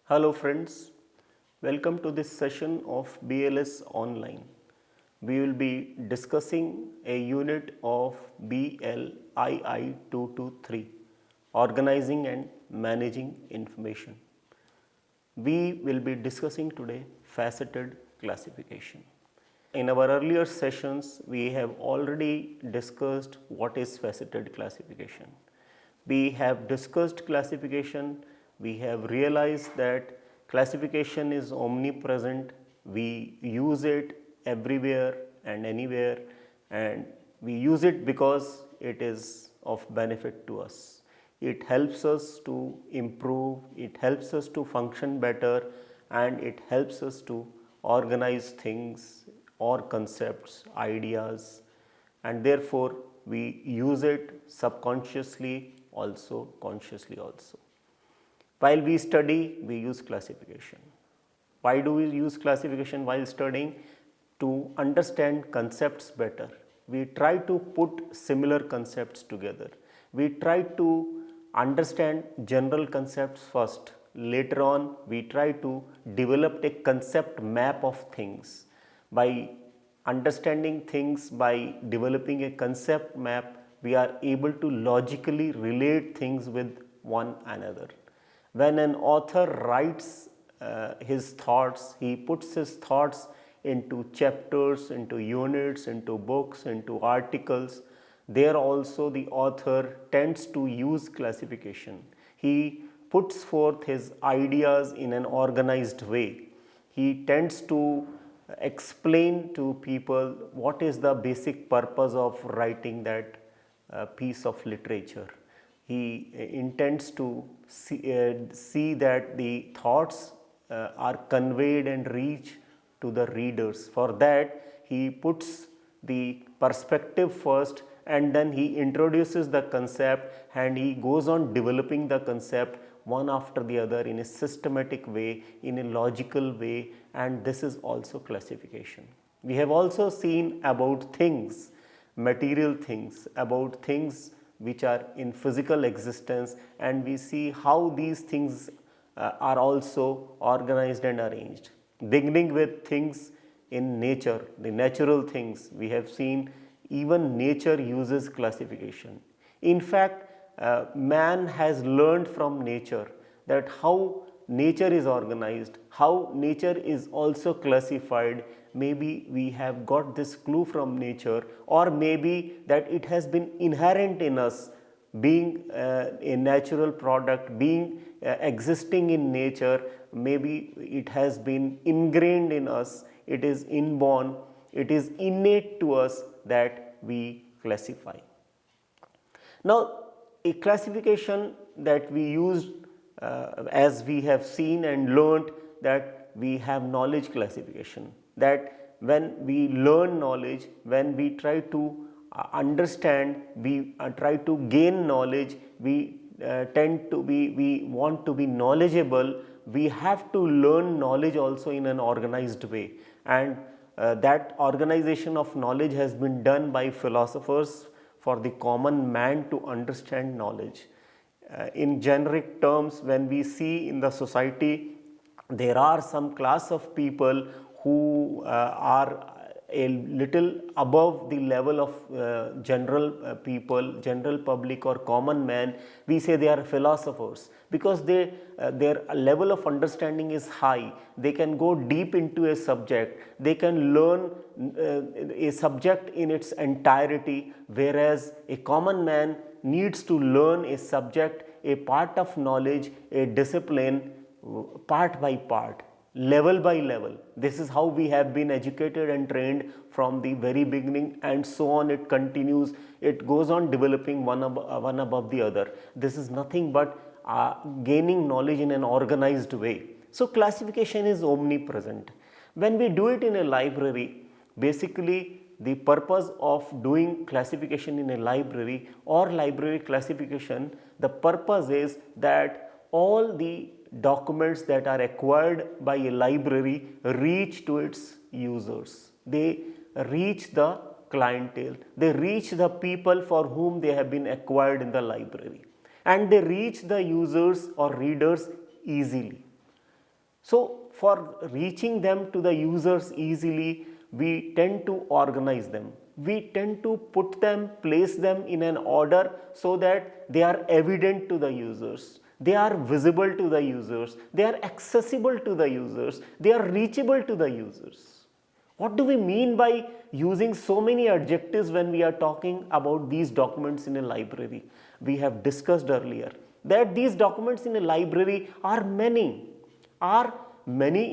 Hello friends, welcome to this session of BLS Online. We will be discussing a unit of BLII 223, Organizing and Managing Information. We will be discussing today faceted classification. In our earlier sessions, we have already discussed what is faceted classification. We have discussed classification, we have realized that classification is omnipresent, we use it everywhere and anywhere, and we use it because it is of benefit to us. It helps us to improve, it helps us to function better, and it helps us to organize things or concepts, ideas, and therefore we use it subconsciously also, consciously also. While we study, we use classification. Why do we use classification while studying? To understand concepts better. We try to put similar concepts together. We try to understand general concepts first. Later on, we try to develop a concept map of things. By understanding things, by developing a concept map, we are able to logically relate things with one another. When an author writes his thoughts, he puts his thoughts into chapters, into units, into books, into articles. There also the author tends to use classification. He puts forth his ideas in an organized way. He tends to explain to people what is the basic purpose of writing that piece of literature. He intends to see that the thoughts are conveyed and reach to the readers. For that, he puts the perspective first, and then he introduces the concept, and he goes on developing the concept one after the other in a systematic way, in a logical way, and this is also classification. We have also seen about things, material things, about things which are in physical existence, and we see how these things are also organized and arranged. Beginning with things in nature, the natural things, we have seen even nature uses classification. In fact, man has learned from nature that how nature is organized, how nature is also classified. Maybe we have got this clue from nature, or maybe that it has been inherent in us, being a natural product, being existing in nature. Maybe it has been ingrained in us, it is inborn, it is innate to us that we classify. Now, a classification that we use, as we have seen and learnt, that we have knowledge classification, that when we learn knowledge, when we try to understand, we try to gain knowledge, we we want to be knowledgeable, we have to learn knowledge also in an organized way, and that organization of knowledge has been done by philosophers for the common man to understand knowledge. In generic terms, when we see in the society, there are some class of people who are a little above the level of general people, general public or common man. We say they are philosophers because their level of understanding is high. They can go deep into a subject, they can learn a subject in its entirety, whereas a common man needs to learn a subject, a part of knowledge, a discipline, part by part, level by level. This is how we have been educated and trained from the very beginning, and so on it continues. It goes on developing one above the other. This is nothing but gaining knowledge in an organized way. So classification is omnipresent. When we do it in a library, basically the purpose of doing classification in a library or library classification, the purpose is that all the documents that are acquired by a library reach to its users. They reach the clientele, they reach the people for whom they have been acquired in the library, and they reach the users or readers easily. So for reaching them to the users easily, we tend to organize them. We tend to put them, place them in an order so that they are evident to the users. They are visible to the users. They are accessible to the users. They are reachable to the users. What do we mean by using so many adjectives when we are talking about these documents in a library? We have discussed earlier that these documents in a library are many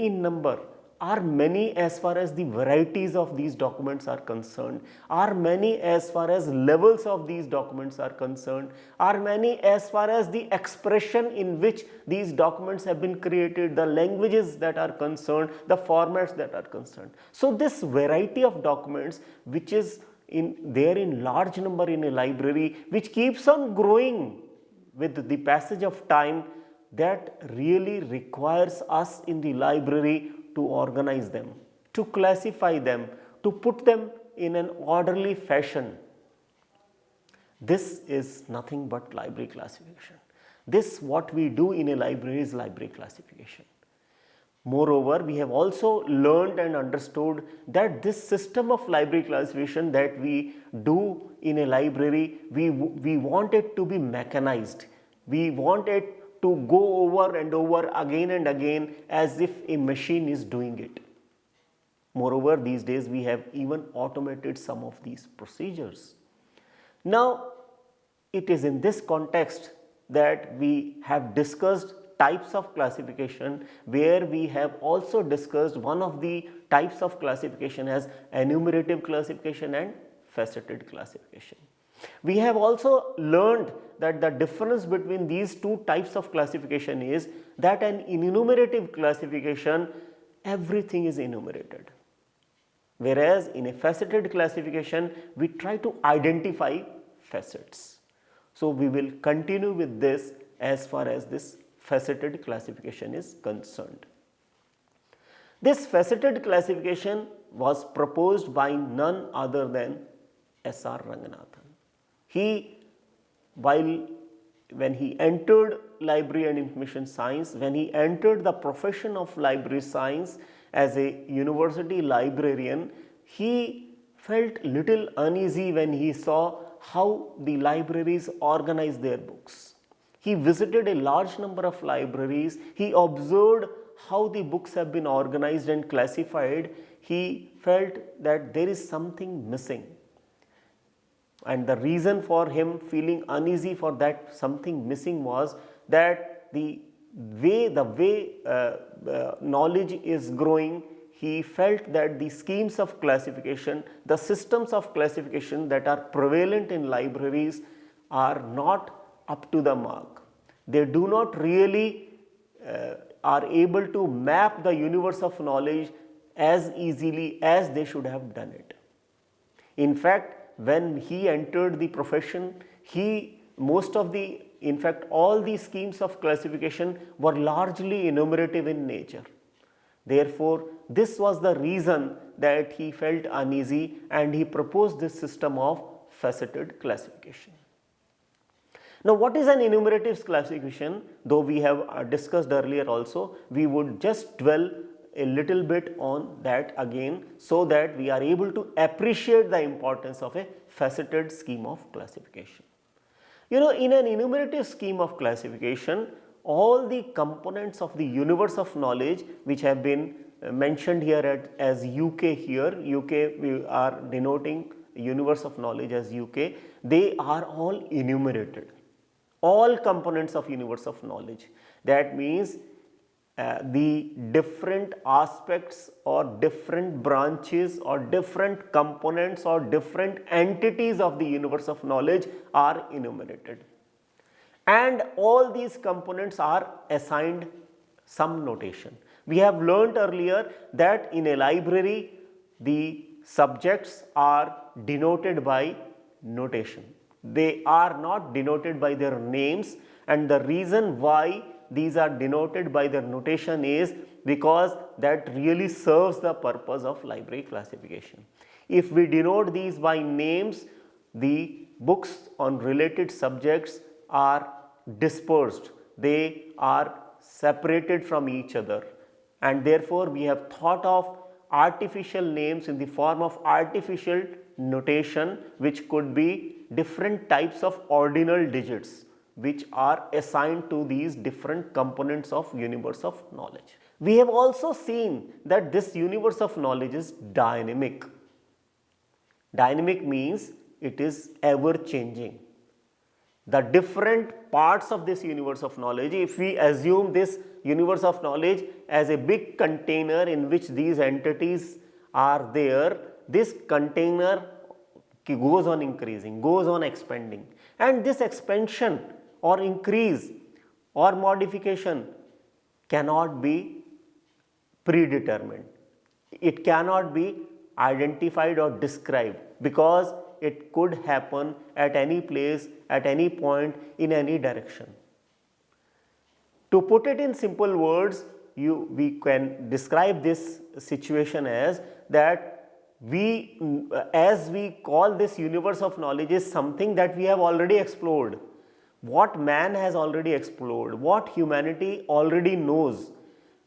in number, are many as far as the varieties of these documents are concerned, are many as far as levels of these documents are concerned, are many as far as the expression in which these documents have been created, the languages that are concerned, the formats that are concerned. So this variety of documents which is there in large number in a library, which keeps on growing with the passage of time, that really requires us in the library to organize them, to classify them, to put them in an orderly fashion. This is nothing but library classification. This, what we do in a library, is library classification. Moreover, we have also learned and understood that this system of library classification that we do in a library, we want it to be mechanized. We want it to go over and over again and again as if a machine is doing it. Moreover, these days we have even automated some of these procedures. Now, it is in this context that we have discussed types of classification, where we have also discussed one of the types of classification as enumerative classification and faceted classification. We have also learned that the difference between these two types of classification is that an enumerative classification, everything is enumerated, whereas in a faceted classification we try to identify facets. So we will continue with this as far as this faceted classification is concerned. This faceted classification was proposed by none other than S.R. Ranganathan. When he entered library and information science, when he entered the profession of library science as a university librarian, he felt little uneasy when he saw how the libraries organize their books. He visited a large number of libraries, he observed how the books have been organized and classified. He felt that there is something missing. And the reason for him feeling uneasy for that something missing was that the way knowledge is growing, he felt that the schemes of classification, the systems of classification that are prevalent in libraries are not up to the mark. They do not really are able to map the universe of knowledge as easily as they should have done it. In fact, when he entered the profession, all the schemes of classification were largely enumerative in nature. Therefore, this was the reason that he felt uneasy and he proposed this system of faceted classification. Now, what is an enumerative classification? Though we have discussed earlier also, we would just dwell a little bit on that again so that we are able to appreciate the importance of a faceted scheme of classification. In an enumerative scheme of classification, all the components of the universe of knowledge which have been mentioned here as UK here, UK we are denoting universe of knowledge as UK, they are all enumerated. All components of universe of knowledge. That means the different aspects or different branches or different components or different entities of the universe of knowledge are enumerated. And all these components are assigned some notation. We have learnt earlier that in a library the subjects are denoted by notation. They are not denoted by their names, and the reason why these are denoted by their notation is because that really serves the purpose of library classification. If we denote these by names, the books on related subjects are dispersed, they are separated from each other. and therefore we have thought of artificial names in the form of artificial notation, which could be different types of ordinal digits which are assigned to these different components of universe of knowledge. We have also seen that this universe of knowledge is dynamic. Dynamic means it is ever changing. The different parts of this universe of knowledge, if we assume this universe of knowledge as a big container in which these entities are there, this container goes on increasing, goes on expanding, and this expansion or increase or modification cannot be predetermined. It cannot be identified or described because it could happen at any place, at any point, in any direction. To put it in simple words, we can describe this situation as that as we call this universe of knowledge is something that we have already explored. What man has already explored, what humanity already knows.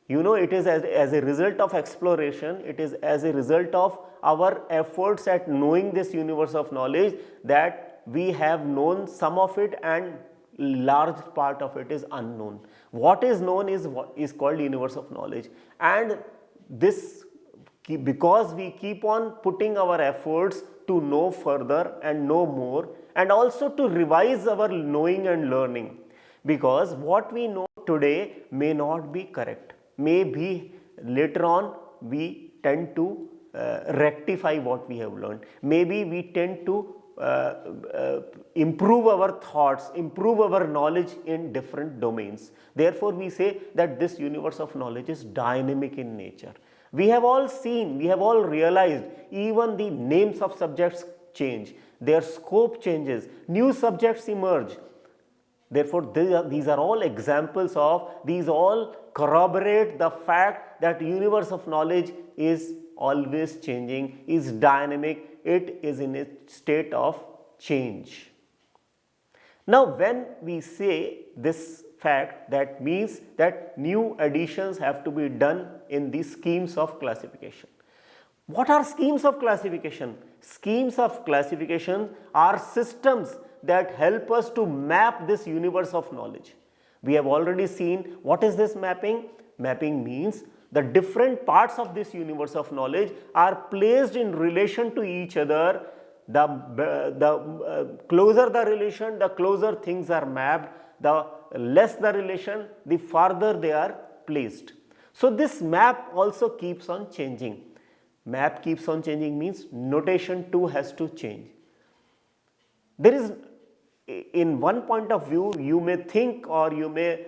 You know, it is as a result of exploration, it is as a result of our efforts at knowing this universe of knowledge that we have known some of it and large part of it is unknown. What is known is called universe of knowledge, and this because we keep on putting our efforts to know further and know more, and also to revise our knowing and learning, because what we know today may not be correct, maybe later on we tend to rectify what we have learned, maybe we tend to improve our thoughts, improve our knowledge in different domains. Therefore, we say that this universe of knowledge is dynamic in nature. We have all seen, we have all realized, even the names of subjects change, their scope changes, new subjects emerge. Therefore, these are all examples of, these all corroborate the fact that the universe of knowledge is always changing, is dynamic, it is in a state of change. Now, when we say this fact, that means that new additions have to be done in the schemes of classification. What are schemes of classification? Schemes of classification are systems that help us to map this universe of knowledge. We have already seen what is this mapping. Mapping means the different parts of this universe of knowledge are placed in relation to each other. The closer the relation, the closer things are mapped. The less the relation, the farther they are placed. So, this map also keeps on changing. Map keeps on changing means notation too has to change. There is, in one point of view, you may think or you may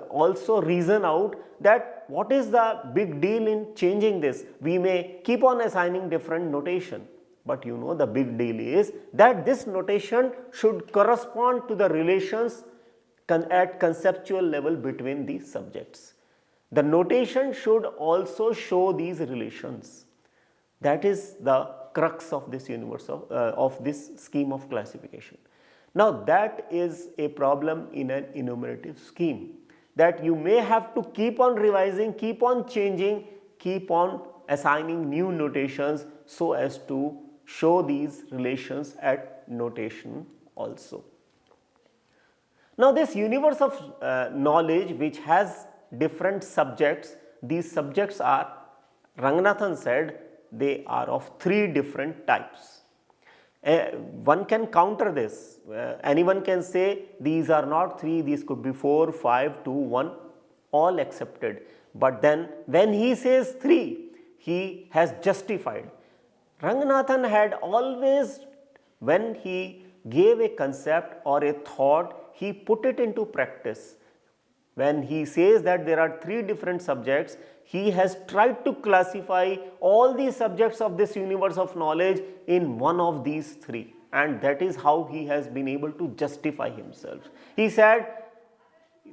also reason out that what is the big deal in changing this? We may keep on assigning different notation, but you know the big deal is that this notation should correspond to the relations at conceptual level between these subjects. The notation should also show these relations. That is the crux of this universe of this scheme of classification. Now, that is a problem in an enumerative scheme, that you may have to keep on revising, keep on changing, keep on assigning new notations so as to show these relations at notation also. Now, this universe of knowledge which has different subjects, these subjects are, Ranganathan said, they are of three different types. One can counter this, anyone can say these are not three, these could be 4, 5, 2, 1, all accepted. But then when he says 3, he has justified. Ranganathan had always, when he gave a concept or a thought, he put it into practice. When he says that there are 3 different subjects, he has tried to classify all the subjects of this universe of knowledge in one of these 3, and that is how he has been able to justify himself. He said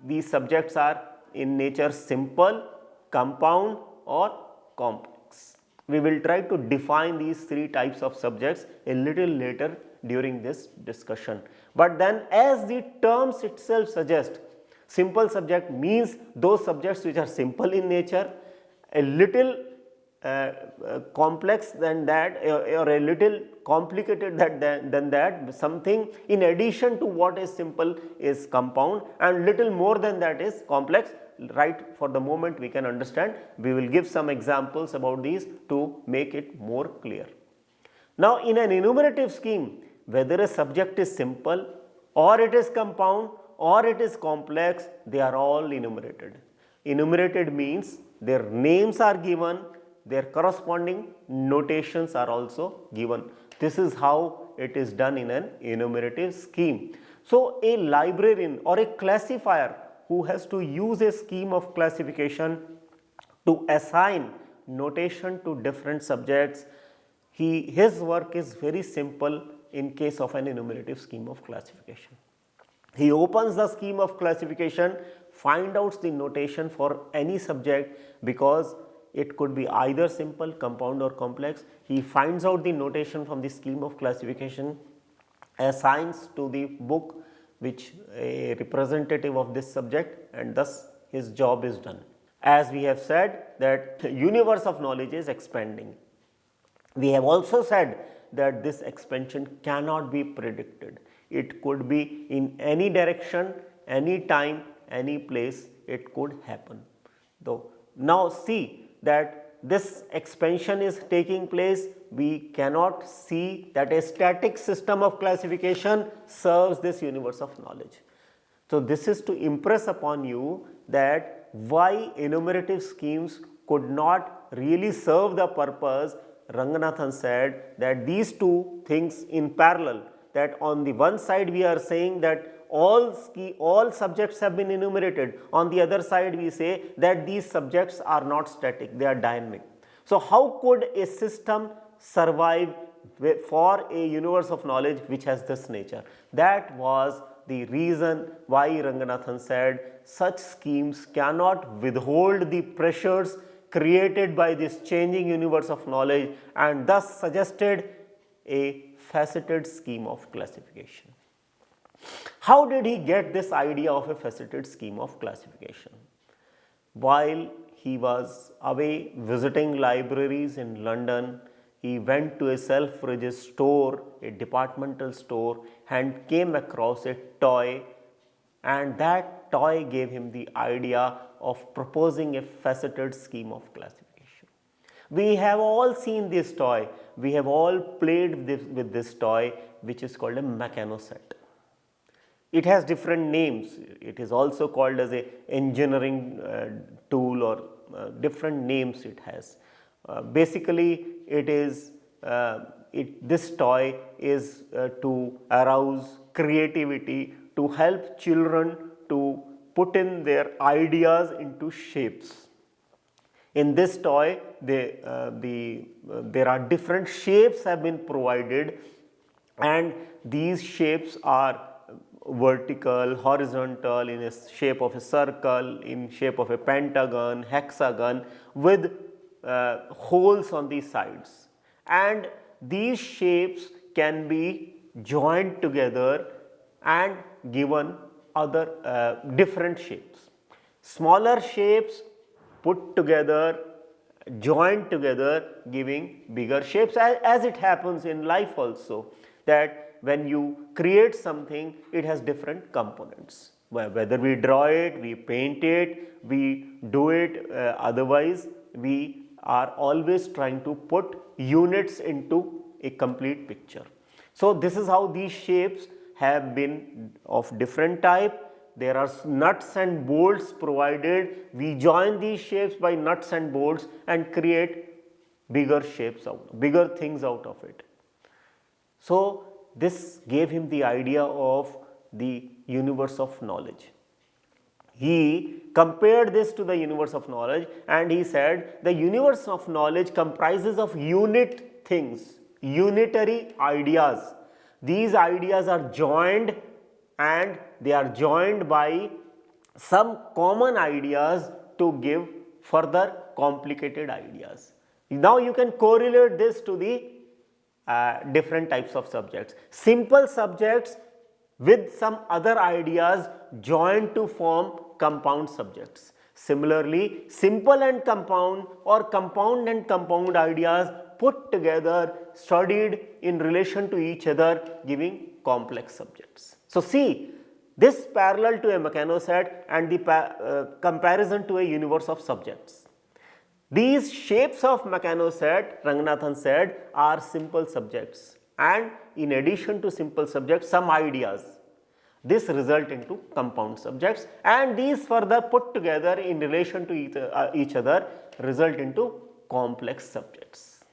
these subjects are in nature simple, compound or complex. We will try to define these 3 types of subjects a little later during this discussion. But then, as the terms itself suggest, simple subject means those subjects which are simple in nature, a little complex than that, or a little complicated than that. Something in addition to what is simple is compound, and little more than that is complex. Right, for the moment we can understand. We will give some examples about these to make it more clear. Now, in an enumerative scheme, whether a subject is simple or it is compound or it is complex, they are all enumerated. Enumerated means their names are given, their corresponding notations are also given. This is how it is done in an enumerative scheme. So, a librarian or a classifier who has to use a scheme of classification to assign notation to different subjects, his work is very simple in case of an enumerative scheme of classification. He opens the scheme of classification, find out the notation for any subject, because it could be either simple, compound or complex. He finds out the notation from the scheme of classification, assigns to the book which a representative of this subject, and thus his job is done. As we have said that the universe of knowledge is expanding. We have also said that this expansion cannot be predicted. It could be in any direction, any time, any place, it could happen. Though now see that this expansion is taking place, we cannot see that a static system of classification serves this universe of knowledge. So, this is to impress upon you that why enumerative schemes could not really serve the purpose. Ranganathan said that these two things in parallel, that on the one side we are saying that all subjects have been enumerated, on the other side we say that these subjects are not static, they are dynamic. So, how could a system survive for a universe of knowledge which has this nature? That was the reason why Ranganathan said such schemes cannot withhold the pressures created by this changing universe of knowledge, and thus suggested a faceted scheme of classification. How did he get this idea of a faceted scheme of classification? While he was away visiting libraries in London, he went to a Selfridges store, a departmental store, and came across a toy, and that toy gave him the idea of proposing a faceted scheme of classification. We have all seen this toy, we have all played with this toy, which is called a Mechanosset. It has different names. It is also called as a engineering tool, or different names it has. Basically, it is this toy is to arouse creativity, to help children to put in their ideas into shapes. In this toy, there are different shapes have been provided, and these shapes are vertical, horizontal, in a shape of a circle, in shape of a pentagon, hexagon, with holes on the sides. And these shapes can be joined together and given other different shapes. Smaller shapes put together, joined together, giving bigger shapes, as it happens in life also, that when you create something, it has different components. Whether we draw it, we paint it, we do it otherwise, we are always trying to put units into a complete picture. So, this is how these shapes have been of different type. There are nuts and bolts provided. We join these shapes by nuts and bolts and create bigger shapes bigger things out of it. So, this gave him the idea of the universe of knowledge. He compared this to the universe of knowledge, and he said the universe of knowledge comprises of unit things, unitary ideas. These ideas are joined, and they are joined by some common ideas to give further complicated ideas. Now, you can correlate this to the different types of subjects. Simple subjects with some other ideas joined to form compound subjects. Similarly, simple and compound or compound and compound ideas put together, studied in relation to each other, giving complex subjects. So see, this parallel to a mechanoset and the comparison to a universe of subjects. These shapes of mechanoset, Ranganathan said, are simple subjects, and in addition to simple subjects, some ideas. This result into compound subjects, and these further put together in relation to each other result into complex subjects.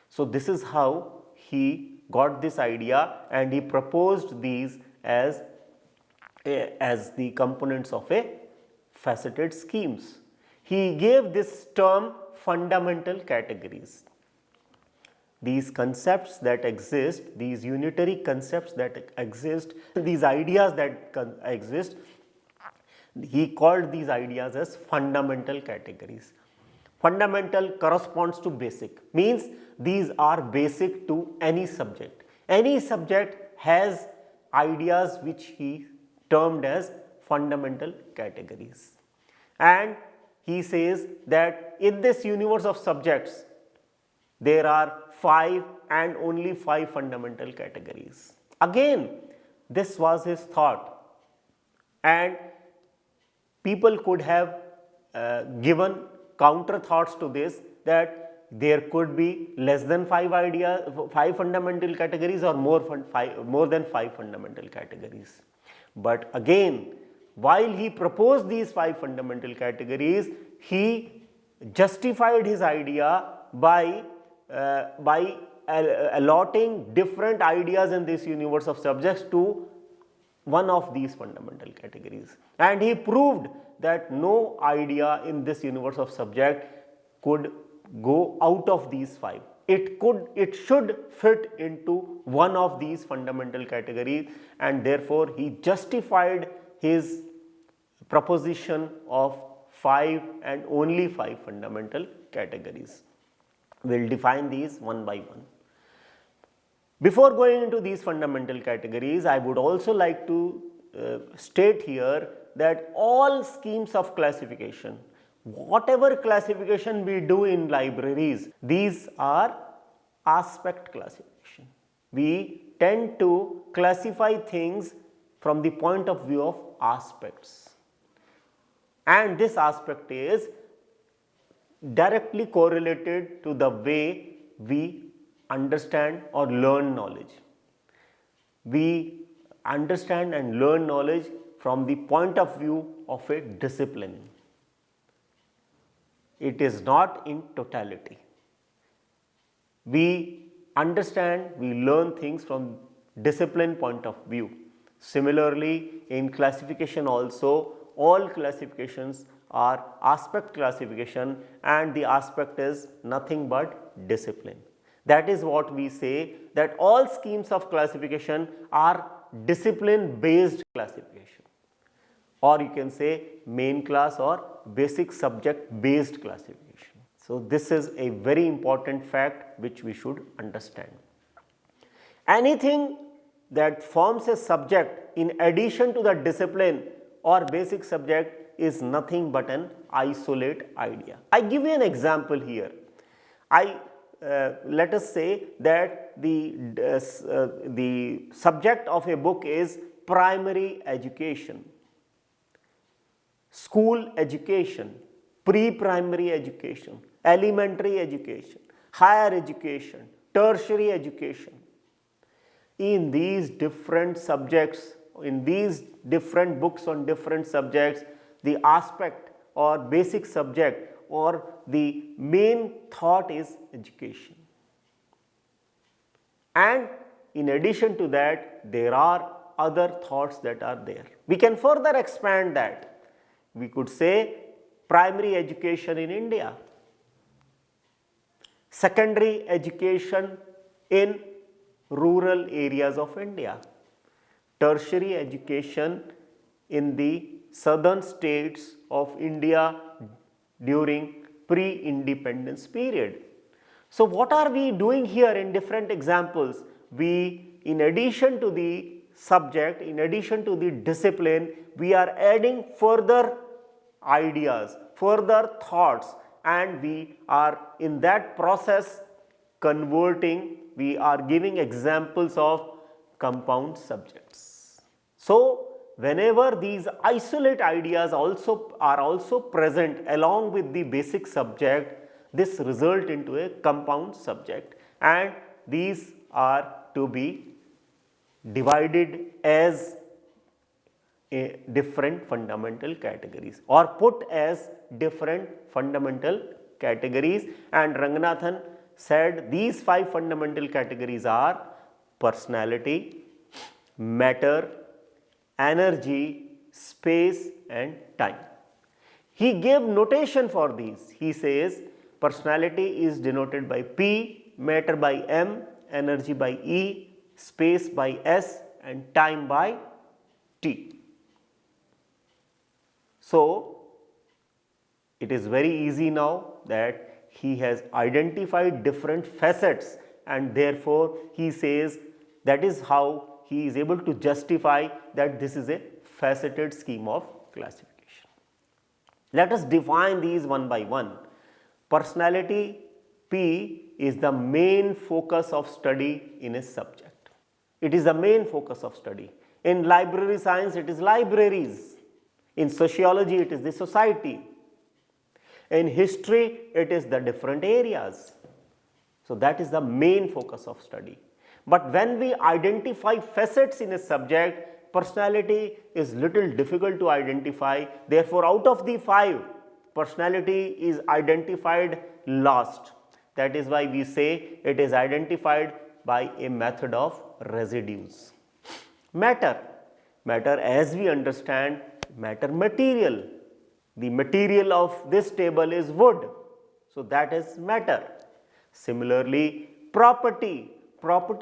So this is how he got this idea, and he proposed these as the components of a faceted schemes. He gave this term fundamental categories. These concepts that exist, these unitary concepts that exist, these ideas that exist, he called these ideas as fundamental categories. Fundamental corresponds to basic, means these are basic to any subject. Any subject has ideas which he termed as fundamental categories. And he says that in this universe of subjects, there are 5 and only 5 fundamental categories. Again, this was his thought, and people could have given counter thoughts to this, that there could be less than 5 fundamental categories or more than 5 fundamental categories. But again, while he proposed these 5 fundamental categories, he justified his idea by allotting different ideas in this universe of subjects to one of these fundamental categories, and he proved that no idea in this universe of subject could go out of these 5. It should fit into one of these fundamental categories, and therefore he justified his proposition of 5 and only 5 fundamental categories. We will define these one by one. Before going into these fundamental categories, I would also like to state here that all schemes of classification, whatever classification we do in libraries, these are aspect classification. We tend to classify things from the point of view of aspects, and this aspect is directly correlated to the way we understand or learn knowledge. We understand and learn knowledge from the point of view of a discipline. It is not in totality. We understand, we learn things from discipline point of view. Similarly, in classification also, all classifications are aspect classification, and the aspect is nothing but discipline. That is what we say, that all schemes of classification are discipline based classification, or you can say main class or basic subject based classification. So this is a very important fact which we should understand. Anything that forms a subject in addition to the discipline or basic subject is nothing but an isolate idea. I give you an example here. Let us say that the subject of a book is primary education, school education, pre-primary education, elementary education, higher education, tertiary education. In these different subjects, in these different books on different subjects, the aspect or basic subject or the main thought is education. And in addition to that, there are other thoughts that are there. We can further expand that. We could say primary education in India, secondary education in rural areas of India, tertiary education in the southern states of India during pre-independence period. So what are we doing here in different examples? We, in addition to the subject, in addition to the discipline, we are adding further ideas, further thoughts, and we are in that process converting, we are giving examples of compound subjects. So, whenever these isolate ideas are also present along with the basic subject, this result into a compound subject, and these are to be divided as different fundamental categories or put as different fundamental categories, and Ranganathan said these 5 fundamental categories are personality, matter, energy, space and time. He gave notation for these. He says personality is denoted by P, matter by M, energy by E, space by S and time by T. So, it is very easy now that he has identified different facets, and therefore he says that is how he is able to justify that this is a faceted scheme of classification. Let us define these one by one. Personality P is the main focus of study in a subject. It is the main focus of study. In library science, it is libraries. In sociology, it is the society. In history, it is the different areas. So, that is the main focus of study. But when we identify facets in a subject, personality is little difficult to identify. Therefore, out of the 5, personality is identified last. That is why we say it is identified by a method of residues. Matter as we understand, matter material. The material of this table is wood. So, that is matter. Similarly, property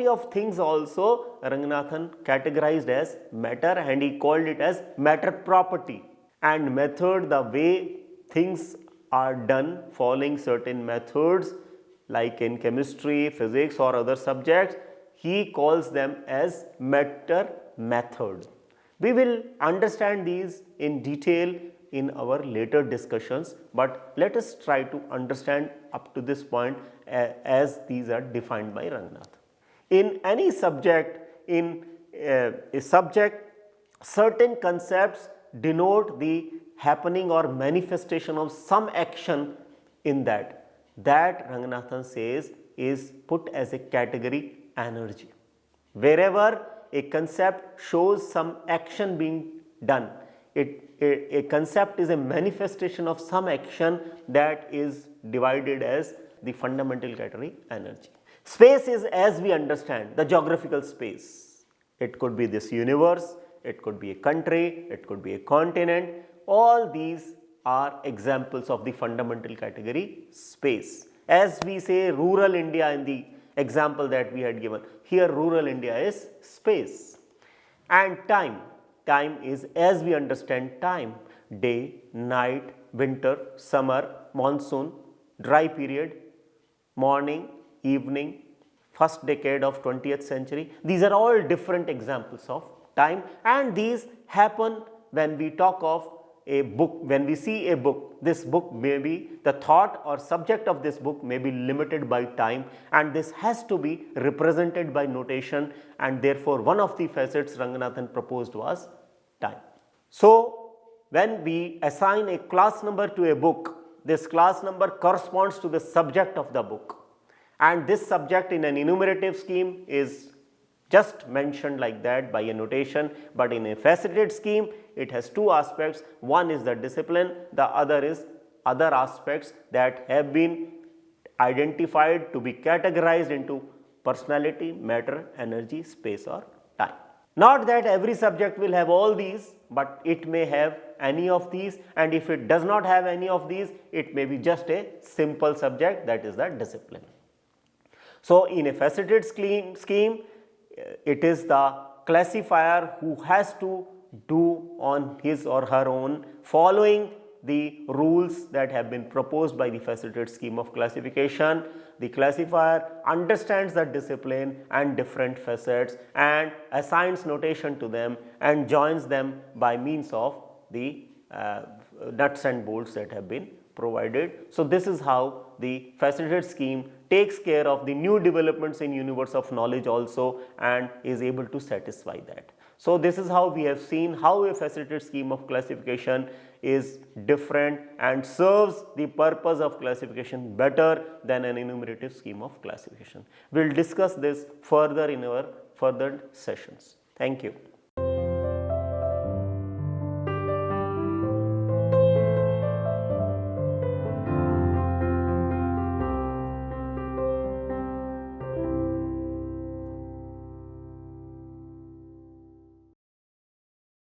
of things also Ranganathan categorized as matter, and he called it as matter property. And method, the way things are done following certain methods like in chemistry, physics or other subjects, he calls them as matter method. We will understand these in detail in our later discussions, but let us try to understand up to this point as these are defined by Ranganathan. In any subject, in a subject, certain concepts denote the happening or manifestation of some action in that. That Ranganathan says is put as a category energy. Wherever a concept shows some action being done, a concept is a manifestation of some action, that is divided as the fundamental category energy. Space is, as we understand, the geographical space. It could be this universe, it could be a country, it could be a continent. All these are examples of the fundamental category space. As we say rural India in the example that we had given, here rural India is space. And time is, as we understand time, day, night, winter, summer, monsoon, dry period, morning, evening, first decade of 20th century. These are all different examples of time, and these happen when we talk of a book. When we see a book, this book may be, the thought or subject of this book may be limited by time, and this has to be represented by notation, and therefore one of the facets Ranganathan proposed was time. So, when we assign a class number to a book, this class number corresponds to the subject of the book, and this subject in an enumerative scheme is just mentioned like that by a notation, but in a faceted scheme it has 2 aspects. One is the discipline, the other is other aspects that have been identified to be categorized into personality, matter, energy, space or time. Not that every subject will have all these, but it may have any of these, and if it does not have any of these, it may be just a simple subject, that is the discipline. So, in a faceted scheme, it is the classifier who has to do on his or her own, following the rules that have been proposed by the faceted scheme of classification. The classifier understands the discipline and different facets and assigns notation to them and joins them by means of the nuts and bolts that have been provided. So this is how the facilitated scheme takes care of the new developments in universe of knowledge also and is able to satisfy that. So this is how we have seen how a facilitated scheme of classification is different and serves the purpose of classification better than an enumerative scheme of classification. We will discuss this further in our further sessions. Thank you.